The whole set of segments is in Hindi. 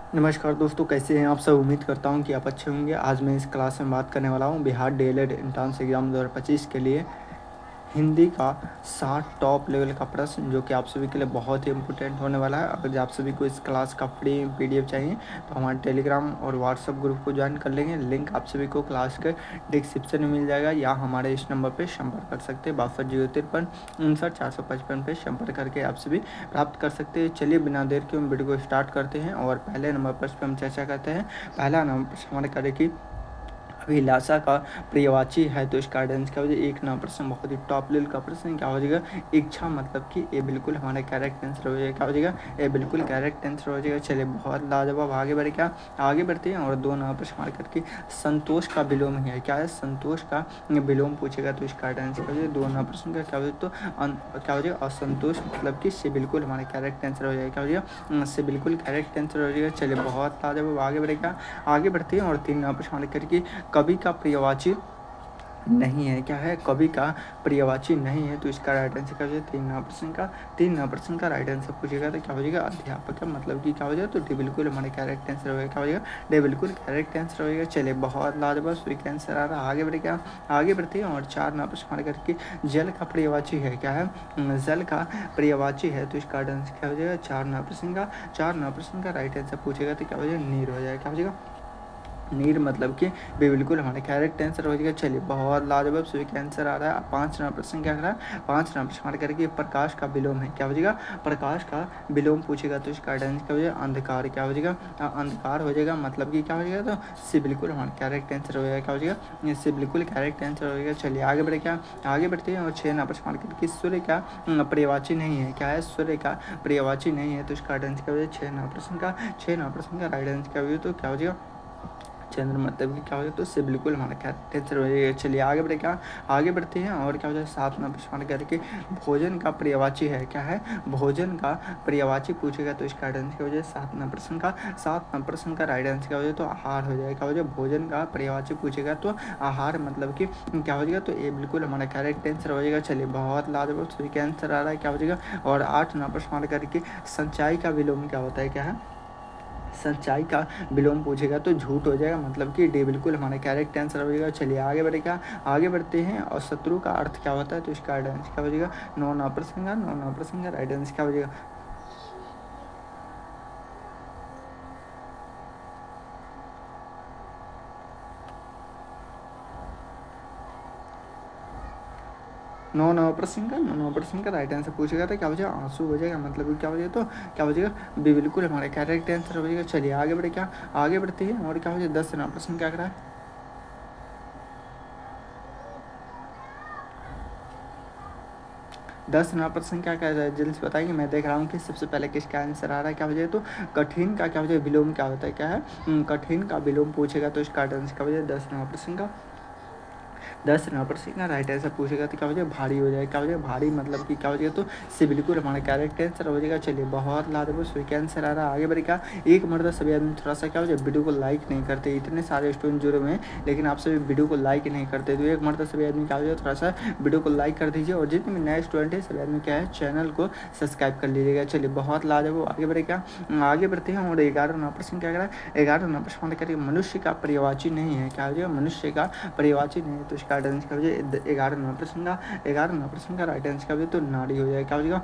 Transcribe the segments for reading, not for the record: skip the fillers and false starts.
नमस्कार दोस्तों, कैसे हैं आप सब। उम्मीद करता हूं कि आप अच्छे होंगे। आज मैं इस क्लास में बात करने वाला हूं बिहार डीएलएड एंट्रेंस एग्ज़ाम 2025 के लिए हिंदी का 60 टॉप लेवल का प्रश्न, जो कि आप सभी के लिए बहुत ही इंपॉर्टेंट होने वाला है। अगर आप सभी को इस क्लास का फ्री पीडीएफ चाहिए तो हमारे टेलीग्राम और व्हाट्सएप ग्रुप को ज्वाइन कर लेंगे। लिंक आप सभी को क्लास के डिस्क्रिप्शन में मिल जाएगा, या हमारे इस नंबर पर संपर्क कर सकते हैं 62 053 59 455 पे संपर्क करके आप सभी प्राप्त कर सकते हैं। चलिए बिना देर के हम वीडियो को स्टार्ट करते हैं और पहले नंबर पर हम चर्चा करते हैं। पहला नंबर हमारे कार्य की अभिलाषा का पर्यायवाची है, तो इसका आंसर क्या हो जाएगा। एक नंबर प्रश्न बहुत ही टॉप लेवल का प्रश्न क्या हो जाएगा। इच्छा मतलब कि ये बिल्कुल हमारा करेक्ट आंसर हो जाएगा। क्या हो जाएगा, ये बिल्कुल करेक्ट आंसर हो जाएगा। चलिए बहुत लाजवाब, आगे बढ़े क्या, आगे बढ़ते हैं और दो नंबर प्रश्न हमारे करके संतोष का विलोम है। क्या है, संतोष का विलोम पूछेगा, तो इसका आंसर क्या हो जाएगा। दो नंबर प्रश्न का क्या हो जाएगा, तो क्या हो जाएगा, असंतोष मतलब कि से बिल्कुल हमारा करेक्ट आंसर हो जाएगा। क्या हो जाएगा, से बिल्कुल करेक्ट आंसर हो जाएगा। चलिए बहुत लाजवाब, आगे बढ़ेगा, आगे बढ़ते हैं और तीन नंबर प्रश्न हमारे करके कवि का पर्यायवाची नहीं है। क्या है, कवि का पर्यायवाची नहीं है, तो इसका राइट आंसर क्या हो जाएगा। तीन नंबर प्रश्न का राइट आंसर पूछेगा तो क्या हो जाएगा, अध्यापक का मतलब कि क्या हो जाएगा, तो डी बिल्कुल हमारे करेक्ट आंसर होगा। क्या हो जाएगा, डी बिल्कुल करेक्ट आंसर होगा। चलिए बहुत लाजवाब स्वीक आंसर आ रहा है, आगे बढ़े क्या, आगे बढ़ते हैं और चार नंबर प्रश्न हमारे करके जल का पर्यायवाची है। क्या है, जल का पर्यायवाची है, तो इसका आंसर क्या हो जाएगा। चार नंबर प्रश्न का राइट आंसर पूछेगा तो क्या हो जाएगा, नीर हो जाएगा। क्या हो जाएगा, नीर मतलब कि भी बिल्कुल हमारे करेक्ट आंसर हो जाएगा। चलिए बहुत लाजवाब स्वीक आंसर आ रहा है। पाँच नंबर प्रश्न क्या कर रहा है, पाँच नंबर प्रश्न हमारे करके प्रकाश का विलोम है। क्या हो जाएगा, प्रकाश का विलोम पूछेगा तो इसका आंसर क्या हो जाएगा, अंधकार। क्या हो जाएगा, अंधकार हो जाएगा मतलब कि क्या हो जाएगा, तो इससे बिल्कुल हमारा करेक्ट आंसर हो जाएगा। क्या हो जाएगा, इससे बिल्कुल करेक्ट आंसर हो जाएगा। चलिए आगे बढ़े क्या, आगे बढ़ते हैं और छः नंबर प्रश्न हमारे करके सूर्य का पर्यायवाची नहीं है। क्या है, सूर्य का पर्यायवाची नहीं है, तो इसका आंसर क्या हो जाएगा। छः नंबर प्रश्न का राइट आंसर क्या हो जाएगा, तो क्या हो जाएगा, चंद्र मतलब कि क्या हो जाए, तो इससे बिल्कुल हमारा क्या टेंशन हो जाएगा। चलिए आगे बढ़े क्या, आगे बढ़ते हैं और क्या हो जाए, सात नंबर प्रश्न करके भोजन का पर्यायवाची है। क्या है, भोजन का पर्यायवाची पूछेगा तो इसका आंसर क्या हो जाए, सात नंबर प्रश्न का राइट आंसर क्या हो जाए, तो आहार हो जाएगा। क्या हो जाए, भोजन का पर्यायवाची पूछेगा तो आहार मतलब कि क्या हो जाएगा, तो ये बिल्कुल हमारा करेक्ट आंसर हो जाएगा। चलिए बहुत लाजवाब सही का आंसर आ रहा है। क्या हो जाएगा, और आठ नंबर प्रश्न करके संचाई का विलोम क्या होता है। क्या है, सच्चाई का विलोम पूछेगा तो झूठ हो जाएगा मतलब कि डी बिल्कुल हमारा करेक्ट आंसर हो जाएगा। चलिए आगे बढ़ेगा, आगे बढ़ते हैं और शत्रु का अर्थ क्या होता है, तो इसका राइट आंसर क्या हो जाएगा, नौ नौ प्रसंग राइट आंसर क्या हो जाएगा। नौ प्रश्न का राइट आंसर पूछेगा तो क्या हो जाएगा, आंसू हो जाएगा मतलब कि क्या हो जाएगा, तो क्या हो जाएगा, बी बिल्कुल हमारा करेक्ट आंसर हो जाएगा। चलिए आगे बढ़े क्या, आगे बढ़ते हैं और क्या हो जाएगा, दस नौ प्रश्न क्या करा है, 10 नंबर क्या क्या जल्दी से बताएंगे। मैं देख रहा हूँ कि सबसे पहले किसका आंसर आ रहा है। क्या हो जाए, तो कठिन का क्या हो जाए, विलोम क्या होता है। क्या है, कठिन का विलोम पूछेगा तो इसका आंसर क्या हो जाए, 10 नंबर का 10 नंबर का राइट आंसर पूछेगा तो क्या हो जाएगा, भारी हो जाएगा। क्या हो जाएगा, भारी मतलब कि क्या हो जाएगा, तो से बिल्कुल हमारा करेक्ट आंसर हो जाएगा। चलिए बहुत लाजवाब स्वीक आंसर आ रहा है, आगे बढ़ेगा। एक मरतबा सभी आदमी थोड़ा सा क्या हो जाए, वीडियो को लाइक नहीं करते। इतने सारे स्टूडेंट जुड़े हुए हैं लेकिन आप सभी वीडियो को लाइक नहीं करते, तो एक मरतबा सभी आदमी क्या हो जाए, थोड़ा सा वीडियो को लाइक कर दीजिए और जितने भी नए स्टूडेंट है सभी आदमी क्या है, चैनल को सब्सक्राइब कर लीजिएगा। चलिए बहुत लाजवाब, आगे बढ़ेगा, आगे बढ़ते हैं और 11 नंबर क्या करा है, 11 नंबर करिए मनुष्य का पर्यायवाची नहीं है। क्या हो जाएगा, मनुष्य का पर्यायवाची नहीं है, तो इसका आंसर क्या हो जाए, 11 नंबर का राइट आंसर क्या हो जाए, तो नारी हो जाएगा। क्या हो जाएगा,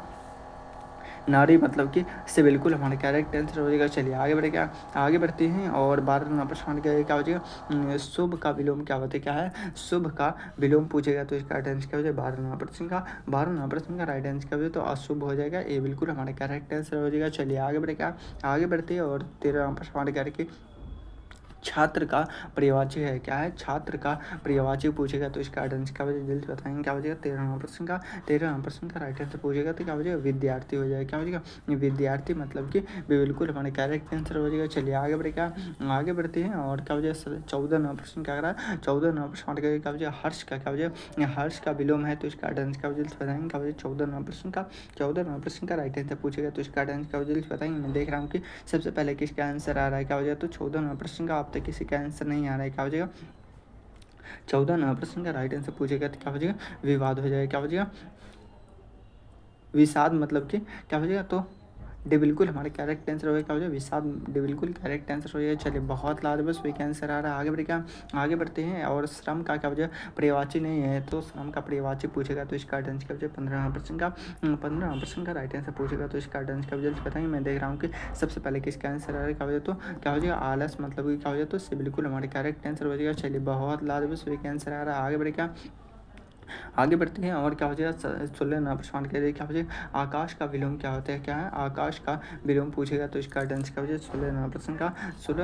नारी मतलब कि इससे बिल्कुल हमारा करेक्ट आंसर हो जाएगा। चलिए आगे बढ़े क्या, आगे बढ़ते हैं और 12 नंबर प्रश्न क्या हो जाएगा, शुभ का विलोम क्या होता है। क्या है, शुभ का विलोम पूछेगा तो इसका आंसर क्या हो जाएगा, 12 नंबर प्रश्न का राइट आंसर क्या हो जाएगा, तो अशुभ हो जाएगा। ये बिल्कुल हमारा करेक्ट आंसर हो जाएगा। चलिए आगे बढ़े क्या, आगे बढ़ते हैं और 13 नंबर प्रश्न करके छात्र का पर्यायवाची है। क्या है, छात्र का पर्यायवाची पूछेगा तो इसका आंसर क्या हो जाएगा, जल्दी बताएंगे। क्या हो जाएगा, 13 नंबर प्रश्न का राइट आंसर पूछेगा तो क्या हो जाएगा, विद्यार्थी हो जाएगा। क्या हो जाएगा, विद्यार्थी मतलब कि बिल्कुल हमारे करेक्ट आंसर हो जाएगा। चलिए आगे बढ़े क्या, आगे बढ़ते हैं और क्या हो जाएगा, 14 नंबर प्रश्न क्या करा है, 14 नंबर प्रश्न क्या हो जाएगा, हर्ष का क्या हो जाएगा, हर्ष का विलोम है तो इसका आंसर क्या हो जाएगा, बताएंगे। क्या हो जाएगा, 14 नंबर प्रश्न का राइट आंसर पूछेगा तो इसका आंसर क्या हो जाएगा, बताएंगे। मैं देख रहा हूँ कि सबसे पहले किसका आंसर आ रहा है। क्या हो जाएगा, तो 14 नंबर प्रश्न का अब तक किसी का आंसर नहीं आ रहा है। क्या हो जाएगा, 14 नंबर प्रश्न का राइट आंसर पूछेगा तो क्या हो जाएगा, विवाद हो जाएगा। क्या हो जाएगा, विषाद मतलब कि क्या हो जाएगा, तो डी बिल्कुल हमारे करेक्ट आंसर हो गया, क्या हो जाए विषाद, डी बिल्कुल करेक्ट आंसर हो गया। चलिए बहुत लाजवाब सही का आंसर आ रहा है। आगे बढ़ते हैं। और श्रम का क्या वजह पर्यायवाची नहीं है, तो श्रम का पर्यायवाची पूछेगा तो इसका आंसर क्या हो जाए 15% का 15% का राइट आंसर पूछेगा तो इसका आंसर क्या हो जाए बताएंगे। मैं देख रहा हूँ कि सबसे पहले किसका आंसर आ रहा है, क्या हो जाए तो क्या हो जाएगा आलस, मतलब कि क्या हो जाए तो इससे बिल्कुल हमारे करेक्ट आंसर हो जाएगा। चलिए बहुत लाजवाब सही का आंसर आ रहा है। आगे बढ़ते हैं। और क्या हो जाएगा 16 नंबर प्रश्न के लिए क्या हो जाएगा आकाश का विलोम क्या होता है, क्या है आकाश का विलोम पूछेगा तो इसका आंसर क्या हो जाएगा 16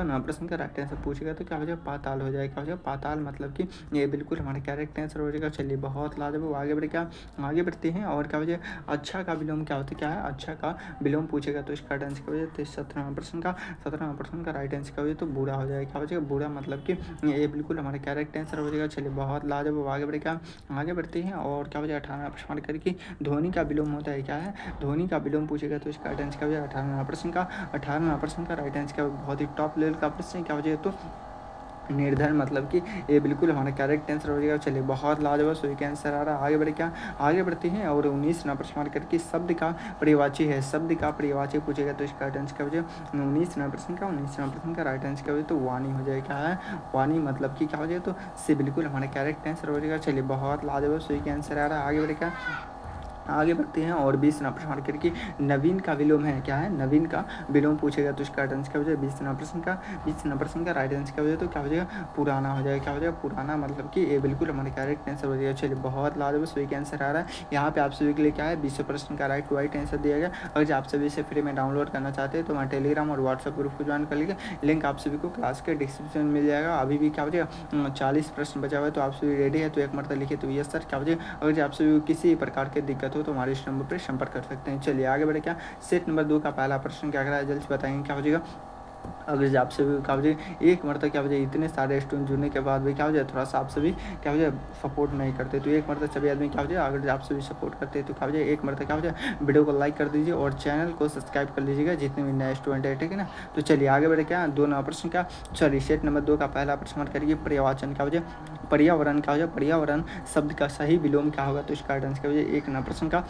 नंबर प्रश्न का राइट आंसर पूछेगा तो क्या हो जाएगा पाताल हो जाएगा। क्या हो जाएगा पाताल, मतलब कि ये बिल्कुल हमारा करेक्ट आंसर हो जाएगा। चलिए बहुत लाजवाब। आगे बढ़ते हैं। और क्या हो जाएगा अच्छा का विलोम क्या होता है, क्या है अच्छा का विलोम पूछेगा तो इसका आंसर क्या हो जाएगा 17 नंबर प्रश्न का राइट आंसर क्या हो जाएगा तो बुरा हो जाएगा। क्या हो जाएगा बुरा, मतलब कि ये बिल्कुल हमारा करेक्ट आंसर हो जाएगा। चलिए बहुत लाजवाब। आगे बढ़ते हैं। और क्या हो जाए 18 प्रश्न करके ध्वनि का विलोम होता है, क्या है ध्वनि का विलोम पूछेगा तो इसका आंसर क्या हो जाएगा 18 प्रश्न का राइट आंसर क्या बहुत ही टॉप लेवल का प्रश्न है। क्या हो जाएगा तो निर्धन, मतलब कि ये बिल्कुल हमारा करेक्ट आंसर हो जाएगा। चलिए बहुत लाजवाब सही का आंसर आ रहा है। आगे बढ़ते हैं। और 19 नंबर प्रश्न करके शब्द का पर्यायवाची है, शब्द का पर्यायवाची पूछेगा तो इसका आंसर क्या हो जाएगा 19 नंबर प्रश्न का राइट आंसर क्या हो जाए तो वाणी हो जाएगा। क्या है वाणी, मतलब कि क्या हो जाए तो से बिल्कुल हमारा करेक्ट आंसर हो जाएगा। चलिए बहुत लाजवाब सही का आंसर आ रहा है। आगे बढ़ते हैं। और 20 नंबर प्रश्न करके नवीन का विलोम है, क्या है नवीन का विलोम पूछेगा तो इसका आंसर क्या हो जाएगा 20 नंबर प्रश्न का राइट आंसर क्या हो जाएगा तो क्या हो जाएगा पुराना हो जाएगा। क्या हो जाएगा पुराना, मतलब कि ये बिल्कुल हमारे करेक्ट आंसर हो जाएगा। चलिए बहुत लाजवाब सही का आंसर आ रहा है। यहाँ पे आप सभी के लिए क्या है 20 प्रश्न का राइट आंसर दिया गया। अगर आप सभी से फ्री में डाउनलोड करना चाहते हैं तो मैं टेलीग्राम और व्हाट्सएप ग्रुप को ज्वाइन कर लीजिए, लिंक आप सभी को क्लास के डिस्क्रिप्शन में मिल जाएगा। अभी भी क्या हो जाएगा 40 प्रश्न बचा हुआ है, तो आप सभी रेडी है तो एक मरतबा लिखिए तो यस सर। क्या हो जाएगा अगर आप सभी को किसी प्रकार की दिक्कत हो तो हमारे इस नंबर पर संपर्क कर सकते हैं। चलिए आगे बढ़े। क्या सेट नंबर 2 का पहला प्रश्न क्या करा है जल्द से बताएंगे। क्या हो जाएगा अगर आप सभी क्या हो जाए एक मरतबा क्या हो जाए इतने सारे स्टूडेंट जुड़ने के बाद भी क्या हो जाए थोड़ा सा आप सभी क्या हो जाए सपोर्ट नहीं करते, तो एक मरतबा सभी आदमी क्या हो जाए अगर आप सभी सपोर्ट करते हैं तो क्या हो जाए एक मरतबा क्या हो जाए वीडियो को लाइक कर दीजिए और चैनल को सब्सक्राइब कर लीजिएगा जितने भी नए स्टूडेंट है, ठीक है ना। तो चलिए आगे बढ़े। क्या 2 नंबर प्रश्न का चलिए सेट नंबर 2 का पहला प्रश्न करिए पर्यावचन क्या हो जाए पर्यावरण क्या हो जाए पर्यावरण शब्द का सही विलोम क्या होगा तो इसका आंसर क्या हो जाए 1 नंबर प्रश्न का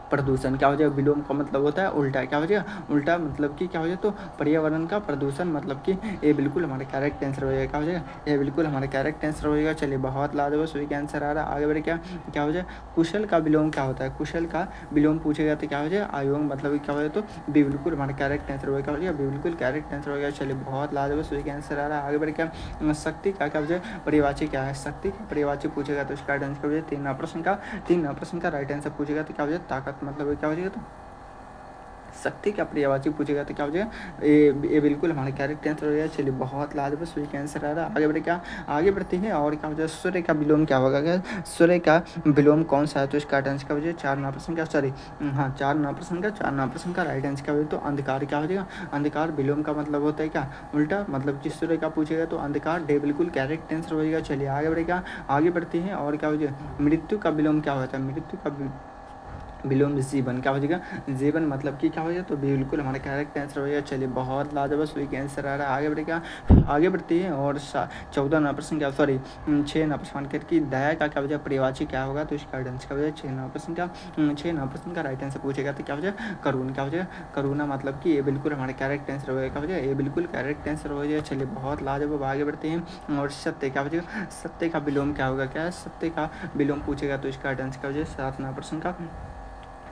प्रदूषण क्या हो जाएगा विलोम का मतलब होता है उल्टा। क्या हो जाएगा उल्टा, मतलब कि क्या हो जाए तो पर्यावरण का प्रदूषण, मतलब कि ये बिल्कुल हमारे करेक्ट आंसर हो जाएगा। क्या हो जाएगा ये बिल्कुल हमारे करेक्ट आंसर हो जाएगा। चलिए बहुत लाजवाब सही का आंसर आ रहा है। आगे बढ़े। क्या हो जाए कुशल का विलोम क्या होता है, कुशल का विलोम पूछेगा तो क्या हो जाए आयोग, मतलब क्या हो जाए तो बी बिल्कुल हमारा करेक्ट आंसर हो क्या हो जाएगा बिल्कुल करेक्ट आंसर हो गया। चलिए बहुत लाजवाब सही का आंसर आ रहा है। आगे बढ़े। शक्ति का क्या हो जाए पर्यायवाची क्या है, शक्ति का पर्यायवाची पूछेगा तो इसका आंसर हो जाए 3 नंबर प्रश्न का राइट आंसर पूछेगा तो क्या हो जाए ताकत, मतलब क्या हो जाएगा तो शक्ति का पर्यायवाची पूछेगा तो क्या हो जाएगा ये बिल्कुल हमारे करेक्ट आंसर हो जाएगा। चलिए बहुत लाजवाब सही का आंसर आ रहा है। आगे बढ़ते हैं। और क्या हो जाए सूर्य का विलोम क्या होगा, क्या सूर्य का विलोम कौन सा है तो इसका आंसर क्या हो जाए 4 नंबर प्रश्न का 4 नंबर प्रश्न का राइट आंसर क्या हो जाए तो अंधकार क्या हो जाएगा अंधकार विलोम का मतलब होता है क्या उल्टा, मतलब कि सूर्य का पूछेगा तो अंधकार डे बिल्कुल करेक्ट आंसर हो जाएगा। चलिए आगे बढ़ते हैं। और क्या हो जाए मृत्यु का विलोम क्या होता है, मृत्यु का विलोम जीवन क्या हो जाएगा जीवन, मतलब कि क्या हो जाए तो बिल्कुल हमारा करेक्ट आंसर हो जाएगा। चलिए बहुत लाजवाब सही का आंसर आ रहा है। आगे बढ़ते हैं। और 14 नंबर प्रश्न क्या 6 नंबर प्रश्न करके दया का क्या हो जाएगा पर्यायवाची क्या होगा तो इसका आंसर क्या हो जाएगा 6 नंबर प्रश्न का राइट आंसर पूछेगा तो क्या हो जाएगा करुण, क्या हो जाएगा करुणा, मतलब कि ये बिल्कुल हमारा करेक्ट आंसर हो जाएगा। क्या हो जाएगा ये बिल्कुल करेक्ट आंसर हो जाएगा। चलिए बहुत लाजवाब। आगे बढ़ते हैं। और सत्य क्या हो जाएगा सत्य का विलोम क्या होगा, क्या है सत्य का विलोम पूछेगा तो इसका आंसर क्या हो जाएगा 7 नंबर प्रश्न का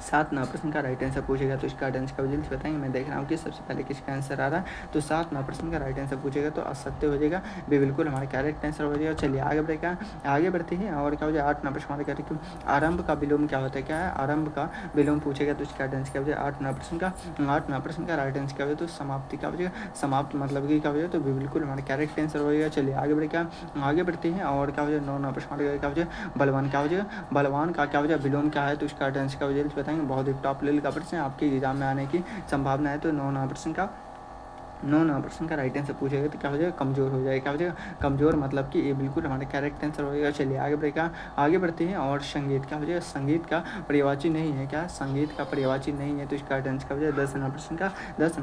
7 नंबर प्रश्न का राइट आंसर पूछेगा तो इसका आंसर का जल्दी बताएंगे। मैं देख रहा हूँ कि सबसे पहले किसका आंसर आ रहा है, तो 7 नंबर प्रश्न का राइट आंसर पूछेगा तो असत्य हो जाएगा, वे बिल्कुल हमारा करेक्ट आंसर हो जाएगा। चलिए आगे बढ़ते हैं। और क्या हो जाए 8 नंबर प्रश्न करके आरंभ का विलोम क्या होता है, क्या है आरंभ का विलोम पूछेगा तो इसका आंसर क्या हो जाएगा 8 नंबर प्रश्न का राइट आंसर क्या हो जाए तो समाप्ति क्या हो जाएगा समाप्त, मतलब कि क्या हो जाए तो बिल्कुल हमारा करेक्ट आंसर हो जाएगा। चलिए आगे बढ़ते हैं। और क्या हो जाए 9 नंबर प्रश्न क्या हो जाए बलवान क्या हो जाएगा बलवान का क्या हो जाए विलोम क्या है तो इसका आंसर क्या हो जाए बहुत ही टॉप लेवल का प्रश्न है, आपके एग्जाम में आने की संभावना है। तो 9 नंबर प्रश्न का प्रश्न का राइट आंसर पूछेगा तो क्या हो जाएगा, कमज़ोर हो जाएगा। क्या हो जाएगा, कमज़ोर मतलब कि ये बिल्कुल हमारा करेक्ट आंसर हो जाएगा। चलिए आगे बढ़ते हैं। और संगीत क्या हो जाएगा, संगीत का पर्यायवाची नहीं है। क्या संगीत का पर्यायवाची नहीं है, तो इसका राइट आंसर क्या हो जाएगा, 10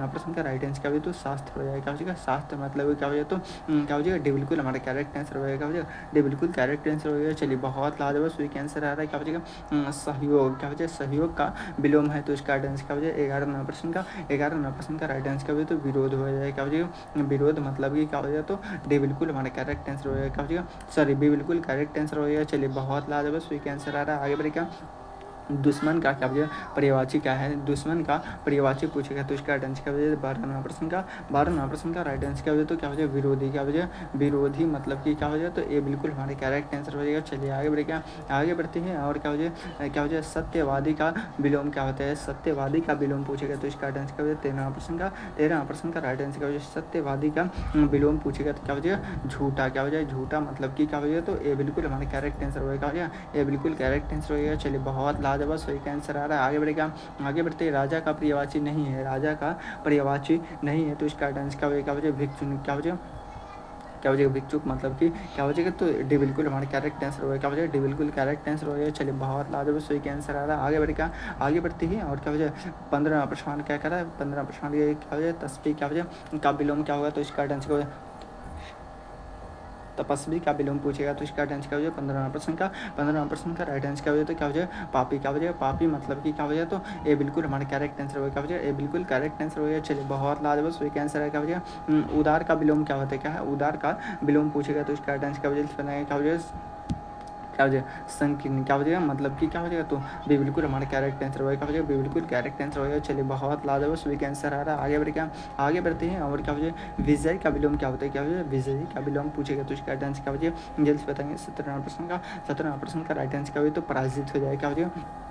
प्रश्न का राइट आंसर क्या हो, तो शास्त्र हो जाएगा। क्या हो जाएगा, शास्त्र मतलब क्या हो जाएगा, तो क्या हो जाएगा, डी बिल्कुल हमारा करेक्ट आंसर हो जाएगा। क्या हो जाएगा, डी बिल्कुल करेक्ट आंसर हो जाएगा। चलिए बहुत लाजवाब स्वीक आंसर आ रहा है। क्या हो जाएगा, सहयोग। क्या हो जाएगा, सहयोग का विलोम है, तो इसका राइट आंसर क्या हो जाएगा, 11 प्रश्न का राइट आंसर क्या हो जाएगा, तो विरोध हो जाएगा। क्या हो जाएगा, विरोध मतलब कि क्या हो जाएगा, तो डी बिल्कुल हमारा करेक्ट आंसर हो जाएगा। क्या हो जाएगा, सॉरी बी बिल्कुल करेक्ट आंसर हो जाएगा। चलिए बहुत लाजवाब स्वीक आंसर आ रहा है। आगे बढ़े क्या, दुश्मन का क्या वजह, पर्यायवाची क्या है, दुश्मन का पर्यायवाची पूछेगा, तो इसका राइट आंसर क्या वजह, 12 प्रश्न का राइट आंसर क्या वजह, तो क्या वजह, विरोधी। क्या वजह, विरोधी मतलब कि क्या वजह, तो ये बिल्कुल हमारे करेक्ट आंसर हो जाएगा। चलिए आगे बढ़ते हैं। और क्या वजह, सत्यवादी का विलोम क्या होता है, सत्यवादी का विलोम पूछेगा, तो इसका राइट आंसर क्या वजह, 13 प्रश्न का राइट आंसर क्या वजह, सत्यवादी का विलोम पूछेगा, तो क्या वजह, झूठा। क्या वजह, झूठा मतलब कि क्या वजह, तो ये बिल्कुल हमारे करेक्ट आंसर होगा। क्या वजह, ये बिल्कुल करेक्ट आंसर होगा। चलिए बहुत लाजवाब सही का आंसर आ रहा है। आगे बढ़ते हैं। राजा का पर्यायवाची नहीं है, राजा का पर्यायवाची नहीं है, तो इसका आंसर क्या होगा, क्या वजह, भिक्षु। क्या वजह भिक्षुक मतलब कि क्या वजह, तो डी बिल्कुल हमारा करेक्ट आंसर होगा। क्या वजह, डी बिल्कुल करेक्ट आंसर होगा। चलिए बहुत लाजवाब सही का आंसर आ रहा है। आगे बढ़ते हैं। और क्या वजह, 15 प्रश्न क्या करा है, 15 प्रश्न क्या वजह, तस्वीर क्या वजह का विलोम क्या होगा, तो इसका आंसर तपस्वी का विलोम पूछेगा, तो इसका आंसर क्या हो जाएगा, 15 प्रश्न का राइट आंसर क्या हो जाए, तो क्या हो जाए, पापी। क्या हो जाएगा, पापी मतलब कि क्या हो जाए, तो ये बिल्कुल हमारा करेक्ट आंसर होगा। क्या हो जाए, ये बिल्कुल करेक्ट आंसर होगा। चलिए बहुत लाजवाब सही का आंसर है। क्या हो जाएगा, उदार का विलोम क्या होता है, क्या है, उदार का विलोम पूछेगा, तो इसका आंसर क्या हो जाएगा, क्या हो जाएगा, क्या हो जाएगा, संकीर्ण। क्या हो जाएगा, मतलब कि क्या हो जाएगा, तो बी बिल्कुल हमारा करेक्ट आंसर होगा। क्या हो जाएगा, बी बिल्कुल करेक्ट आंसर होगा। चलिए बहुत लाजवाब सभी आंसर आ रहा है। आगे बढ़ते हैं। और क्या हो जाएगा, विजय का विलोम क्या होता है, क्या हो जाएगा, विजय का विलोम पूछेगा, तो इसका आंसर क्या हो जाएगा, जल्द से बताएंगे। 17 प्रश्न का राइट आंसर क्या हो जाएगा, तो पराजित हो जाएगा। क्या हो जाएगा,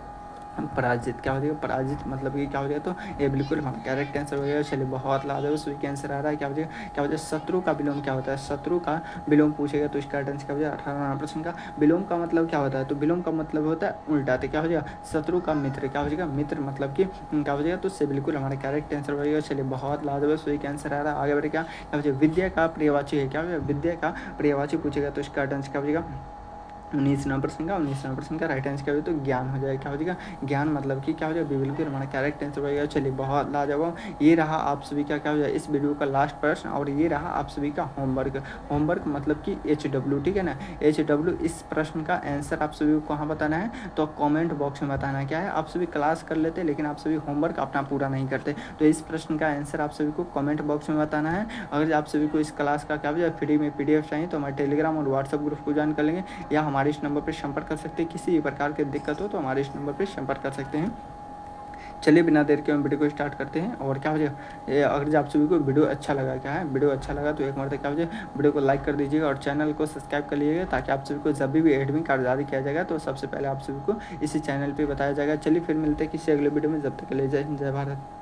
पराजित। क्या हो जाएगा, पराजित मतलब कि क्या हो जाएगा, तो ये बिल्कुल हमारा करेक्ट आंसर हो जाएगा। चलिए बहुत लाजवाब सही आंसर आ रहा है। क्या हो जाएगा, शत्रु का विलोम क्या होता है, शत्रु का विलोम पूछेगा, तो इसका आंसर क्या हो जाएगा, 18 प्रश्न का विलोम का मतलब क्या होता है, तो विलोम का मतलब होता है उल्टा। तो क्या हो जाएगा, शत्रु का मित्र। क्या हो जाएगा, मित्र मतलब कि क्या हो जाएगा, तो इससे बिल्कुल हमारा करेक्ट आंसर हो जाएगा। चलिए बहुत लाजवाब सही आंसर आ रहा है। आगे बढ़े क्या हो जाएगा, विद्या का पर्यायवाची है। क्या हो जाएगा, विद्या का पर्यायवाची पूछेगा, तो इसका आंसर क्या हो जाएगा, 19 प्रश्न का राइट आंसर क्या हो, तो ज्ञान हो जाएगा। क्या हो जाएगा, ज्ञान मतलब कि क्या हो जाएगा, बिल्कुल हमारा करेक्ट आंसर हो जाएगा। चलिए बहुत लाजवाब, ये रहा आप सभी का क्या हो जाएगा, इस वीडियो का लास्ट प्रश्न, और ये रहा आप सभी का होमवर्क मतलब कि HW, ठीक है ना, HW। इस प्रश्न का आंसर आप सभी को कहाँ बताना है, तो कॉमेंट बॉक्स में बताना है। क्या है, आप सभी क्लास कर लेते लेकिन आप सभी होमवर्क अपना पूरा नहीं करते, तो इस प्रश्न का आंसर आप सभी को कॉमेंट बॉक्स में बताना है। अगर आप सभी को इस क्लास का क्या हो जाए, फ्री में PDF चाहिए, तो हमारे टेलीग्राम और व्हाट्सएप ग्रुप को ज्वाइन कर लेंगे, या हमारे इस नंबर पर संपर्क कर सकते हैं। किसी भी प्रकार की दिक्कत हो तो हमारे इस नंबर पर संपर्क कर सकते हैं। चलिए बिना देर के हम वीडियो को स्टार्ट करते हैं। और क्या हो जाए, अगर आप सभी को वीडियो अच्छा लगा, क्या है, वीडियो अच्छा लगा तो एक मरतबा क्या हो जाए, वीडियो को लाइक कर दीजिएगा और चैनल को सब्सक्राइब कर लीजिएगा, ताकि आप सभी को जब भी एडमिट कार्ड जारी किया जाएगा तो सबसे पहले आप सभी को इसी चैनल पर बताया जाएगा। चलिए फिर मिलते हैं किसी अगले वीडियो में, जब तक के लिए जय हिंद, जय भारत।